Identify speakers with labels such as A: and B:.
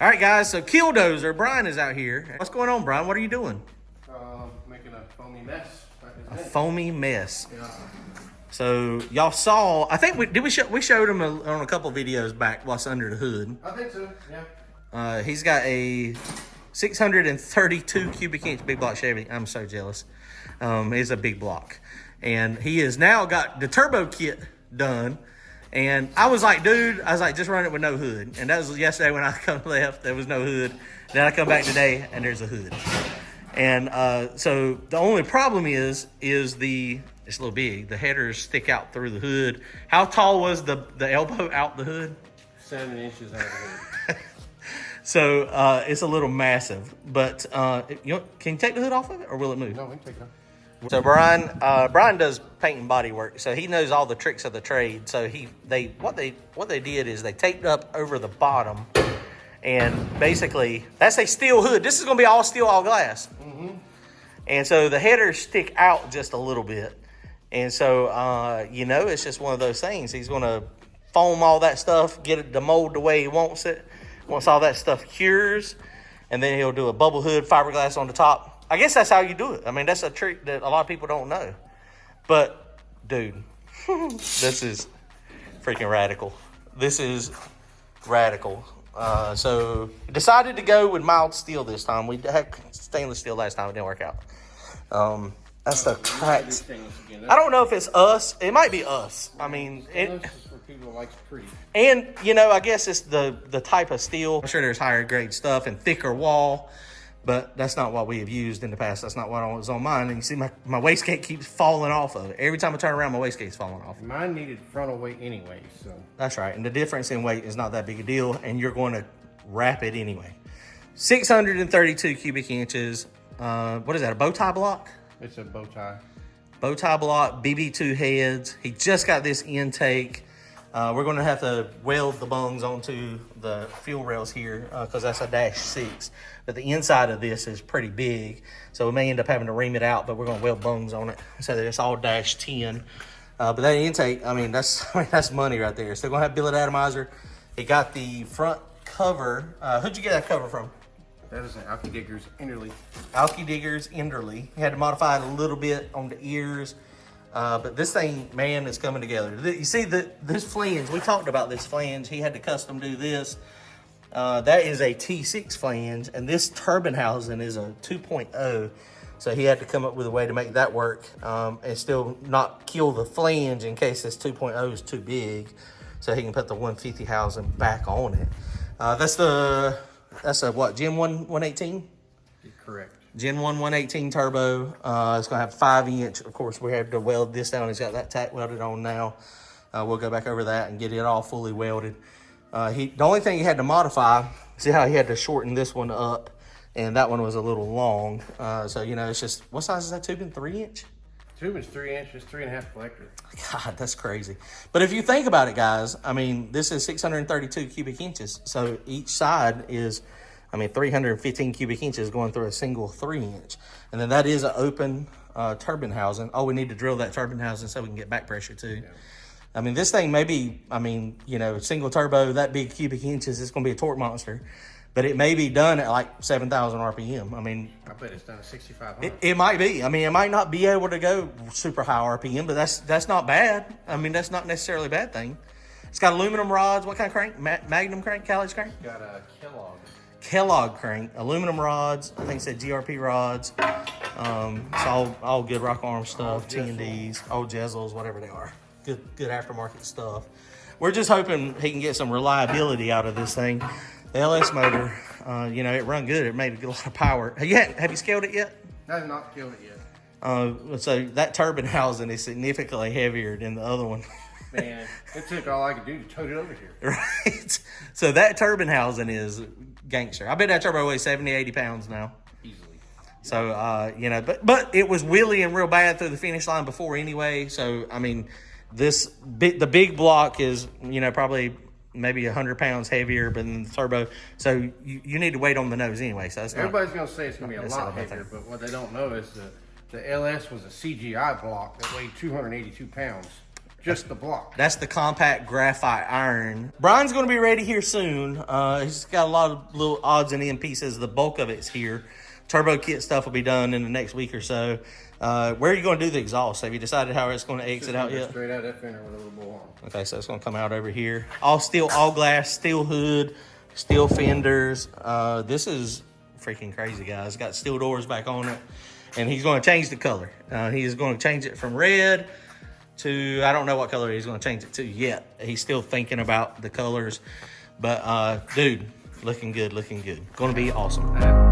A: All right, guys, so KillDozer, Bryan is out here. What's going on, Bryan? What are you doing?
B: Making a foamy mess.
A: A foamy mess.
B: Yeah.
A: So y'all saw, I think we showed him on a couple videos back what's under the hood.
B: I think so, yeah.
A: He's got a 632 cubic inch Big Block Chevy. I'm so jealous. It's a big block. And he has now got the turbo kit done. And I was like, dude, just run it with no hood. And that was yesterday when I left, there was no hood. Then I come back today and there's a hood. And so the only problem is it's a little big. The headers stick out through the hood. How tall was the elbow out the hood?
B: 7 inches out of the hood.
A: So it's a little massive. But can you take the hood off of it or will it move?
B: No, we can take it off.
A: So Bryan does paint and body work, so he knows all the tricks of the trade. So what they did is they taped up over the bottom, and basically that's a steel hood. This is going to be all steel, all glass, and so the headers stick out just a little bit, and so it's just one of those things. He's going to foam all that stuff, get it to mold the way he wants it. Once all that stuff cures, and then he'll do a bubble hood, fiberglass on the top. I guess that's how you do it. I mean, that's a trick that a lot of people don't know. But, dude, this is freaking radical. This is radical. So, decided to go with mild steel this time. We had stainless steel last time. It didn't work out. That stuff cracks. I don't know if it's us. It might be us. I mean,
B: Stainless is for people who like pretty.
A: And, I guess it's the type of steel. I'm sure there's higher grade stuff and thicker wall. But that's not what we have used in the past. That's not what was on mine. And you see my wastegate keeps falling off of it. Every time I turn around, my wastegate's falling off.
B: Mine needed frontal weight anyway, so.
A: That's right. And the difference in weight is not that big a deal. And you're going to wrap it anyway. 632 cubic inches. What is that, a bow tie block?
B: It's a bow tie. Bow
A: tie block, BB2 heads. He just got this intake. We're going to have to weld the bungs onto the fuel rails here because that's a -6. But the inside of this is pretty big, so we may end up having to ream it out, but we're going to weld bungs on it so that it's all -10. But that intake, that's money right there. Still going to have billet atomizer. He got the front cover. Who'd you get that cover from?
B: That is an Alki Diggers Enderly.
A: Alki Diggers Enderly. He had to modify it a little bit on the ears. But this thing, man, is coming together. You see this flange, we talked about this flange. He had to custom do this. That is a T6 flange, and this turbine housing is a 2.0. So he had to come up with a way to make that work and still not kill the flange in case this 2.0 is too big. So he can put the 150 housing back on it. That's a what, Gen 1 118?
B: Correct.
A: Gen 1 118 turbo. It's going to have 5-inch. Of course, we had to weld this down. He's got that tack welded on now. We'll go back over that and get it all fully welded. The only thing he had to modify, see how he had to shorten this one up, and that one was a little long. So, it's just, what size is that tubing? 3-inch?
B: Tubing's 3 inches, 3.5 collector.
A: God, that's crazy. But if you think about it, guys, this is 632 cubic inches. So each side is 315 cubic inches going through a single 3-inch. And then that is an open turbine housing. Oh, we need to drill that turbine housing so we can get back pressure too. Yeah. This thing may be, single turbo, that big cubic inches, it's going to be a torque monster. But it may be done at like 7,000 RPM.
B: I bet it's done at 6,500.
A: It might be. It might not be able to go super high RPM, but that's not bad. That's not necessarily a bad thing. It's got aluminum rods. What kind of crank? Magnum crank? Callage crank?
B: Got a
A: Kellogg crank, aluminum rods. I think it said GRP rods. It's all good rock arm stuff, T&Ds, old Jezels, whatever they are. Good aftermarket stuff. We're just hoping he can get some reliability out of this thing. The LS motor, it run good. It made a lot of power. Have you scaled it yet?
B: I have not scaled it yet.
A: So that turbine housing is significantly heavier than the other one.
B: Man, it took all I could do to tote it over here.
A: Right. So that turbine housing is gangster. I bet that turbo weighs 70, 80 pounds now.
B: Easily.
A: So, but it was wheeling real bad through the finish line before anyway. So, the big block is, probably maybe 100 pounds heavier than the turbo. So you need to wait on the nose anyway. So
B: everybody's going to say it's going to be a lot heavier, but what they don't know is the LS was a CGI block that weighed 282 pounds. Just the block.
A: That's the compact graphite iron. Bryan's going to be ready here soon. He's got a lot of little odds and end pieces. The bulk of it's here. Turbo kit stuff will be done in the next week or so. Where are you going to do the exhaust? Have you decided how it's going to exit out yet?
B: Straight out that fender with a little bull on.
A: Okay, so it's going to come out over here. All steel, all glass, steel hood, steel fenders. This is freaking crazy, guys. Got steel doors back on it. And he's going to change the color. He's going to change it from red to, I don't know what color he's going to change it to yet. He's still thinking about the colors. But, dude, looking good, looking good. Going to be awesome.